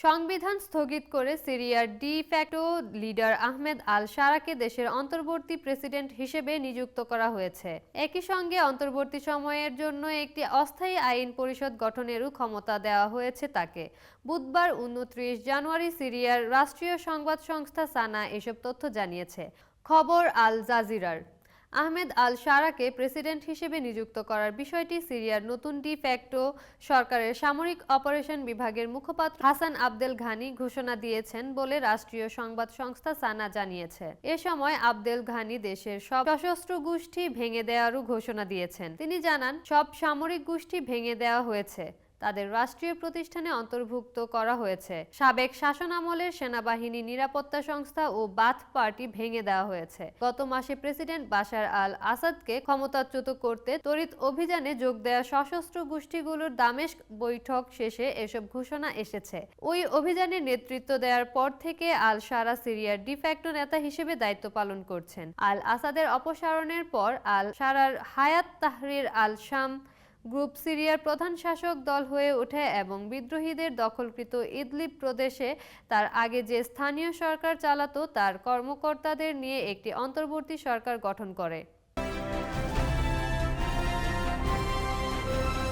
সংবিধান স্থগিত করে সিরিয়ার ডি ফ্যাক্টো লিডার আহমেদ আল শারাকে দেশের অন্তর্বর্তী প্রেসিডেন্ট হিসেবে নিযুক্ত করা হয়েছে। একই সঙ্গে অন্তর্বর্তী সময়ের জন্য একটি অস্থায়ী আইন পরিষদ গঠনেরও ক্ষমতা দেওয়া হয়েছে তাকে। বুধবার ২৯ জানুয়ারি সিরিয়ার রাষ্ট্রীয় সংবাদ সংস্থা সানা এসব তথ্য জানিয়েছে। খবর আল জাজিরার। আহমেদ আল শারাকে প্রেসিডেন্ট হিসেবে নিযুক্ত করার বিষয়টি সিরিয়ার নতুন ডি ফ্যাক্টো সরকারের সামরিক অপারেশন বিভাগের মুখপাত্র হাসান আবদেল ঘানি ঘোষণা দিয়েছেন বলে রাষ্ট্রীয় সংবাদ সংস্থা সানা জানিয়েছে। এ সময় আবদেল ঘানি দেশের সব সশস্ত্র গোষ্ঠী ভেঙে দেওয়ারও ঘোষণা দিয়েছেন। তিনি জানান, সব সামরিক গোষ্ঠী ভেঙে দেওয়া হয়েছে, তাদের রাষ্ট্রীয় প্রতিষ্ঠানে অন্তর্ভুক্ত করা হয়েছে। সাবেক শাসনামলের সেনাবাহিনী, নিরাপত্তা সংস্থা ও বাথ পার্টি ভেঙে দেওয়া হয়েছে। গত মাসে প্রেসিডেন্ট বাশার আল আসাদকে ক্ষমতাচ্যুত করতে তড়িৎ অভিযানে যোগ দেওয়া সশস্ত্র গোষ্ঠীগুলোর দামেস্ক বৈঠক শেষে এসব ঘোষণা এসেছে। ওই অভিযানের নেতৃত্ব দেওয়ার পর থেকে আল শারা সিরিয়ার ডিফ্যাক্টো নেতা হিসেবে দায়িত্ব পালন করছেন। আল আসাদের অপসারণের পর আল শারার হায়াত তাহরির আল শাম গ্রুপ সিরিয়ার প্রধান শাসক দল হয়ে ওঠে এবং বিদ্রোহীদের দখলকৃত ইদলিব প্রদেশে তার আগে যে স্থানীয় সরকার চালাতো তার কর্মকর্তাদের নিয়ে একটি অন্তর্বর্তী সরকার গঠন করে।